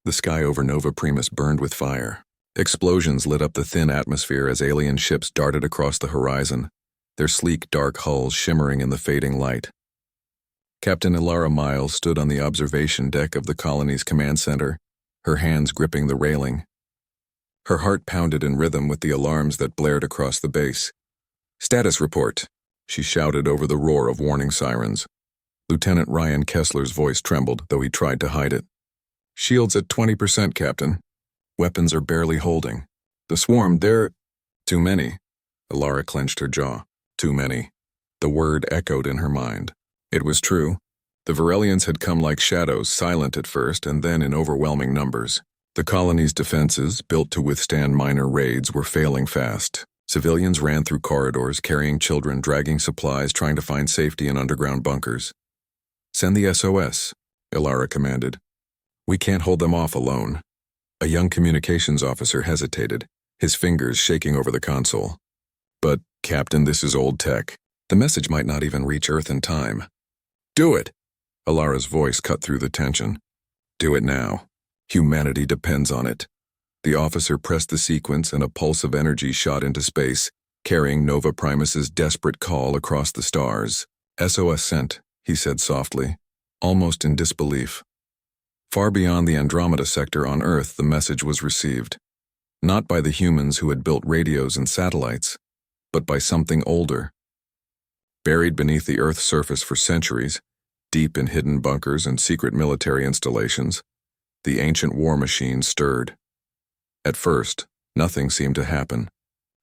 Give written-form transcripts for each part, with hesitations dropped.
The sky over Nova Primus burned with fire. Explosions lit up the thin atmosphere as alien ships darted across the horizon, their sleek, dark hulls shimmering in the fading light. Captain Ilara Miles stood on the observation deck of the colony's command center, her hands gripping the railing. Her heart pounded in rhythm with the alarms that blared across the base. "Status report," she shouted over the roar of warning sirens. Lieutenant Ryan Kessler's voice trembled, though he tried to hide it. "Shields at 20%, Captain. Weapons are barely holding. The swarm, they're... Too many." Ilara clenched her jaw. Too many. The word echoed in her mind. It was true. The Varelians had come like shadows, silent at first and then in overwhelming numbers. The colony's defenses, built to withstand minor raids, were failing fast. Civilians ran through corridors, carrying children, dragging supplies, trying to find safety in underground bunkers. "Send the SOS," Ilara commanded. "We can't hold them off alone." A young communications officer hesitated, his fingers shaking over the console. "But, Captain, this is old tech. The message might not even reach Earth in time." "Do it!" Ilara's voice cut through the tension. "Do it now. Humanity depends on it." The officer pressed the sequence and a pulse of energy shot into space, carrying Nova Primus's desperate call across the stars. "SOS sent," he said softly, almost in disbelief. Far beyond the Andromeda sector on Earth, the message was received. Not by the humans who had built radios and satellites, but by something older. Buried beneath the Earth's surface for centuries, deep in hidden bunkers and secret military installations, the ancient war machines stirred. At first, nothing seemed to happen.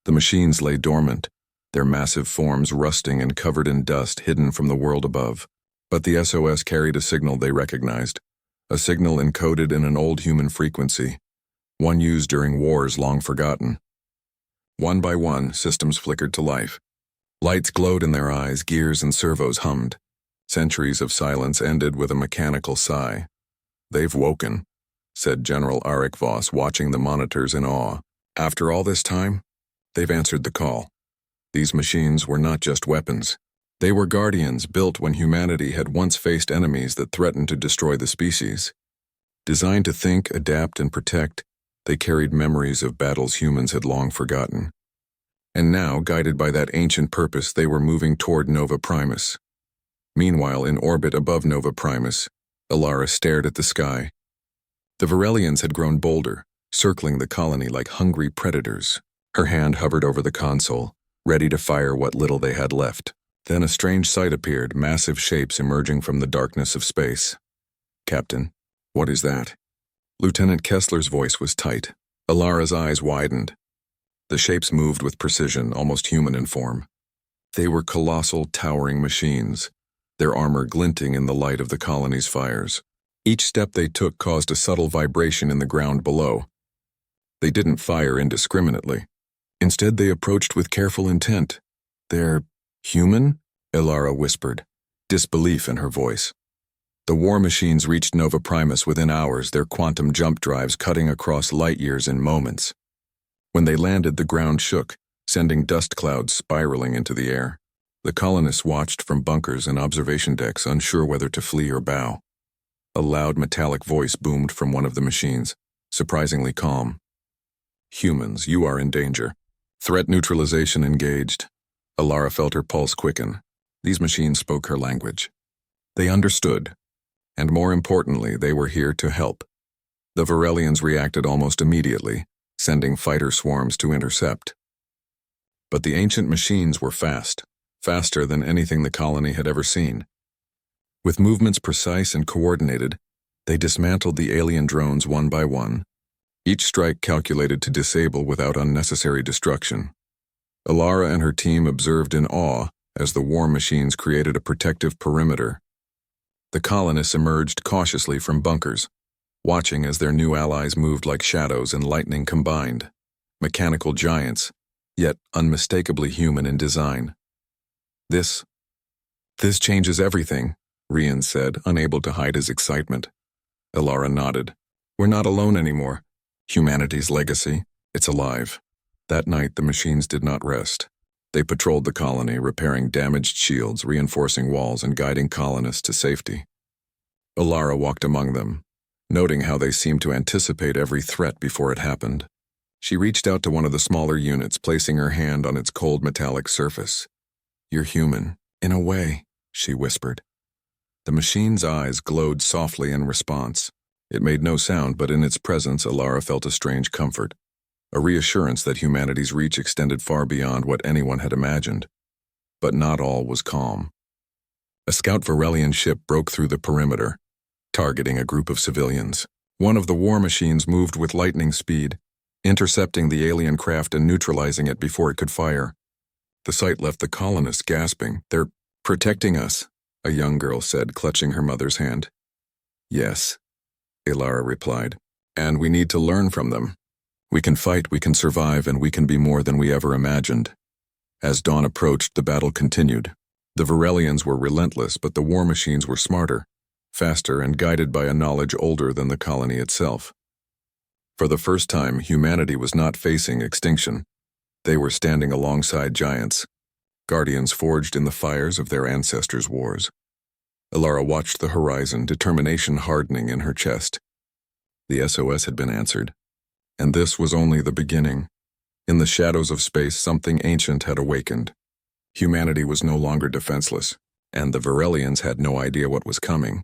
The machines lay dormant, their massive forms rusting and covered in dust hidden from the world above. But the SOS carried a signal they recognized, a signal encoded in an old human frequency, one used during wars long forgotten. One by one, systems flickered to life. Lights glowed in their eyes, gears and servos hummed. Centuries of silence ended with a mechanical sigh. "They've woken," said General Arik Voss, watching the monitors in awe. "After all this time, they've answered the call." These machines were not just weapons. They were guardians built when humanity had once faced enemies that threatened to destroy the species. Designed to think, adapt, and protect, they carried memories of battles humans had long forgotten. And now, guided by that ancient purpose, they were moving toward Nova Primus. Meanwhile, in orbit above Nova Primus, Ilara stared at the sky. The Varelians had grown bolder, circling the colony like hungry predators. Her hand hovered over the console, ready to fire what little they had left. Then a strange sight appeared, massive shapes emerging from the darkness of space. "Captain, what is that?" Lieutenant Kessler's voice was tight. Ilara's eyes widened. The shapes moved with precision, almost human in form. They were colossal, towering machines, their armor glinting in the light of the colony's fires. Each step they took caused a subtle vibration in the ground below. They didn't fire indiscriminately. Instead, they approached with careful intent. "They're human?" Ilara whispered, disbelief in her voice. The war machines reached Nova Primus within hours, their quantum jump drives cutting across light years in moments. When they landed, the ground shook, sending dust clouds spiraling into the air. The colonists watched from bunkers and observation decks, unsure whether to flee or bow. A loud metallic voice boomed from one of the machines, surprisingly calm. "Humans, you are in danger. Threat neutralization engaged." Ilara felt her pulse quicken. These machines spoke her language. They understood, and more importantly, they were here to help. The Varelians reacted almost immediately, sending fighter swarms to intercept. But the ancient machines were fast, faster than anything the colony had ever seen. With movements precise and coordinated, they dismantled the alien drones one by one, each strike calculated to disable without unnecessary destruction. Ilara and her team observed in awe as the war machines created a protective perimeter. The colonists emerged cautiously from bunkers, watching as their new allies moved like shadows and lightning combined. Mechanical giants, yet unmistakably human in design. This changes everything," Rian said, unable to hide his excitement. Ilara nodded. "We're not alone anymore. Humanity's legacy, it's alive." That night, the machines did not rest. They patrolled the colony, repairing damaged shields, reinforcing walls, and guiding colonists to safety. Ilara walked among them, noting how they seemed to anticipate every threat before it happened. She reached out to one of the smaller units, placing her hand on its cold metallic surface. "You're human, in a way," she whispered. The machine's eyes glowed softly in response. It made no sound, but in its presence, Alara felt a strange comfort, a reassurance that humanity's reach extended far beyond what anyone had imagined. But not all was calm. A scout Varelian ship broke through the perimeter, targeting a group of civilians. One of the war machines moved with lightning speed, intercepting the alien craft and neutralizing it before it could fire. The sight left the colonists gasping. "They're protecting us," a young girl said, clutching her mother's hand. "Yes," Alara replied, "and we need to learn from them. We can fight, we can survive, and we can be more than we ever imagined." As dawn approached, the battle continued. The Varelians were relentless, but the war machines were smarter, faster, and guided by a knowledge older than the colony itself. For the first time, humanity was not facing extinction. They were standing alongside giants, guardians forged in the fires of their ancestors' wars. Alara watched the horizon, determination hardening in her chest. The SOS had been answered, and this was only the beginning. In the shadows of space, something ancient had awakened. Humanity was no longer defenseless, and the Varelians had no idea what was coming.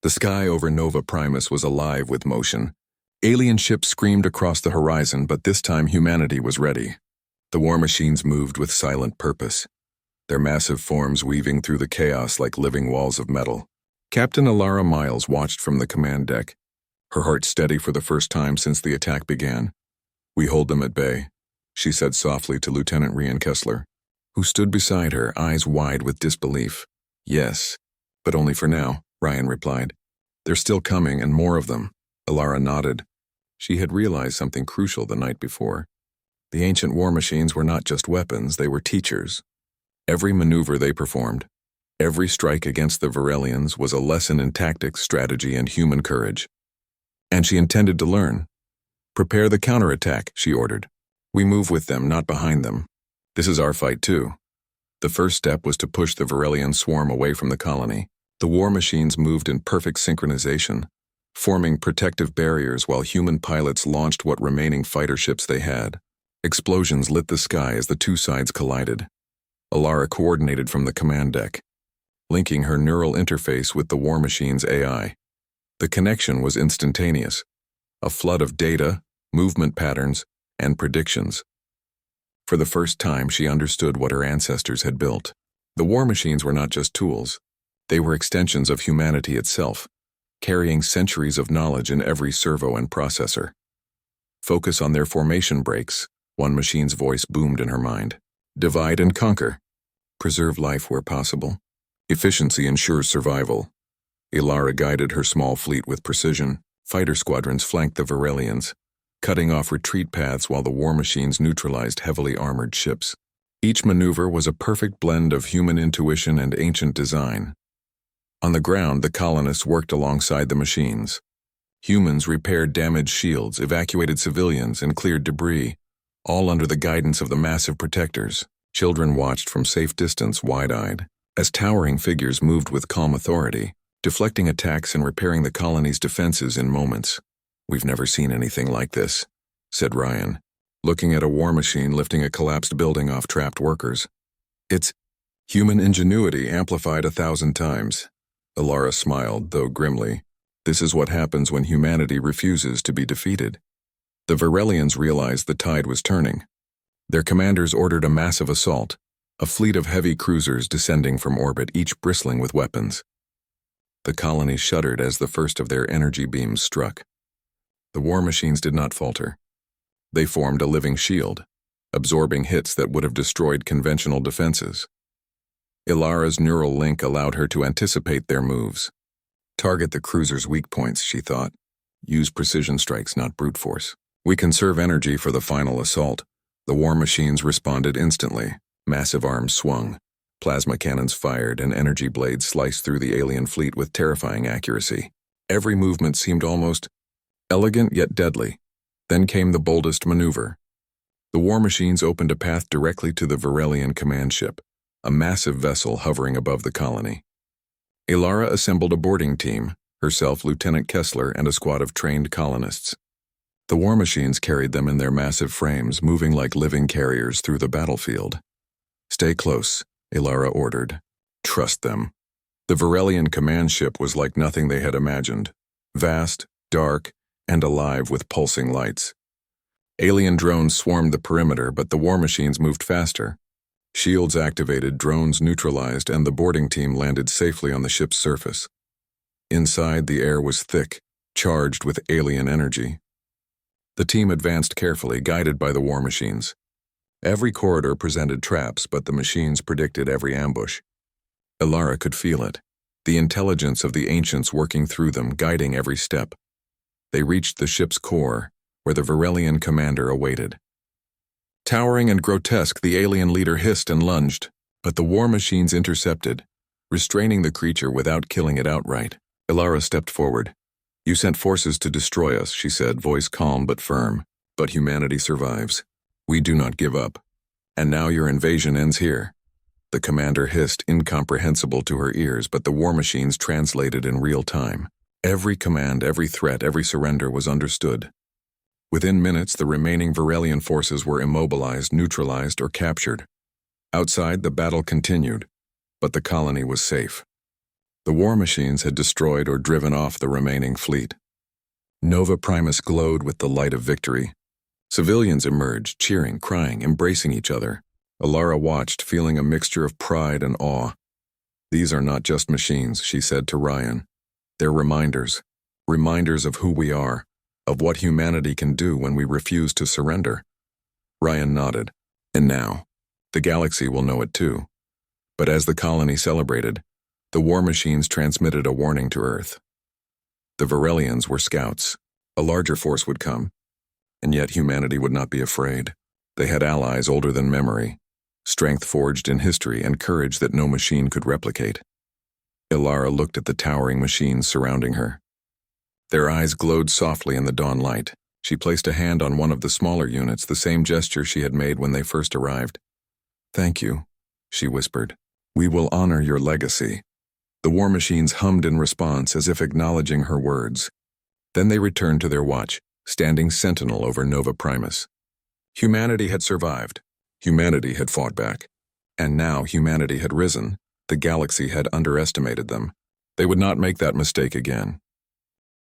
The sky over Nova Primus was alive with motion. Alien ships screamed across the horizon, but this time humanity was ready. The war machines moved with silent purpose, their massive forms weaving through the chaos like living walls of metal. Captain Alara Miles watched from the command deck, her heart steady for the first time since the attack began. "We hold them at bay," she said softly to Lieutenant Rian Kessler, who stood beside her, eyes wide with disbelief. "Yes, but only for now," Ryan replied. "They're still coming, and more of them." Alara nodded. She had realized something crucial the night before. The ancient war machines were not just weapons, they were teachers. Every maneuver they performed, every strike against the Varelians was a lesson in tactics, strategy, and human courage. And she intended to learn. "Prepare the counterattack," she ordered. "We move with them, not behind them. This is our fight too." The first step was to push the Varelian swarm away from the colony. The war machines moved in perfect synchronization, forming protective barriers while human pilots launched what remaining fighter ships they had. Explosions lit the sky as the two sides collided. Alara coordinated from the command deck, linking her neural interface with the war machine's AI. The connection was instantaneous, a flood of data, movement patterns, and predictions. For the first time, she understood what her ancestors had built. The war machines were not just tools. They were extensions of humanity itself, carrying centuries of knowledge in every servo and processor. "Focus on their formation breaks," one machine's voice boomed in her mind. "Divide and conquer. Preserve life where possible. Efficiency ensures survival." Alara guided her small fleet with precision. Fighter squadrons flanked the Varelians, cutting off retreat paths while the war machines neutralized heavily armored ships. Each maneuver was a perfect blend of human intuition and ancient design. On the ground, the colonists worked alongside the machines. Humans repaired damaged shields, evacuated civilians, and cleared debris, all under the guidance of the massive protectors. Children watched from safe distance, wide-eyed, as towering figures moved with calm authority, deflecting attacks and repairing the colony's defenses in moments. "We've never seen anything like this," said Ryan, looking at a war machine lifting a collapsed building off trapped workers. "It's human ingenuity amplified 1,000 times." Alara smiled, though grimly. "This is what happens when humanity refuses to be defeated." The Varelians realized the tide was turning. Their commanders ordered a massive assault, a fleet of heavy cruisers descending from orbit, each bristling with weapons. The colony shuddered as the first of their energy beams struck. The war machines did not falter. They formed a living shield, absorbing hits that would have destroyed conventional defenses. Ilara's neural link allowed her to anticipate their moves. "Target the cruiser's weak points," she thought. "Use precision strikes, not brute force. We conserve energy for the final assault." The war machines responded instantly. Massive arms swung, plasma cannons fired, and energy blades sliced through the alien fleet with terrifying accuracy. Every movement seemed almost elegant yet deadly. Then came the boldest maneuver. The war machines opened a path directly to the Varelian command ship, a massive vessel hovering above the colony. Alara assembled a boarding team, herself Lieutenant Kessler and a squad of trained colonists. The war machines carried them in their massive frames, moving like living carriers through the battlefield. "Stay close," Ilara ordered. "Trust them." The Varelian command ship was like nothing they had imagined. Vast, dark, and alive with pulsing lights. Alien drones swarmed the perimeter, but the war machines moved faster. Shields activated, drones neutralized, and the boarding team landed safely on the ship's surface. Inside, the air was thick, charged with alien energy. The team advanced carefully, guided by the war machines. Every corridor presented traps, but the machines predicted every ambush. Ilara could feel it, the intelligence of the ancients working through them, guiding every step. They reached the ship's core, where the Varelian commander awaited. Towering and grotesque, the alien leader hissed and lunged, but the war machines intercepted, restraining the creature without killing it outright. Ilara stepped forward. "You sent forces to destroy us," she said, voice calm but firm. "But humanity survives. We do not give up. And now your invasion ends here." The commander hissed, incomprehensible to her ears, but the war machines translated in real time. Every command, every threat, every surrender was understood. Within minutes, the remaining Varelian forces were immobilized, neutralized, or captured. Outside, the battle continued, but the colony was safe. The war machines had destroyed or driven off the remaining fleet. Nova Primus glowed with the light of victory. Civilians emerged, cheering, crying, embracing each other. Ilara watched, feeling a mixture of pride and awe. "These are not just machines," she said to Ryan. "They're reminders of who we are, of what humanity can do when we refuse to surrender." Ryan nodded. "And now, the galaxy will know it too." But as the colony celebrated, the war machines transmitted a warning to Earth. The Varelians were scouts. A larger force would come. And yet humanity would not be afraid. They had allies older than memory, strength forged in history, and courage that no machine could replicate. Ilara looked at the towering machines surrounding her. Their eyes glowed softly in the dawn light. She placed a hand on one of the smaller units, the same gesture she had made when they first arrived. "Thank you," she whispered. "We will honor your legacy." The war machines hummed in response, as if acknowledging her words. Then they returned to their watch, standing sentinel over Nova Primus. Humanity had survived. Humanity had fought back. And now humanity had risen. The galaxy had underestimated them. They would not make that mistake again.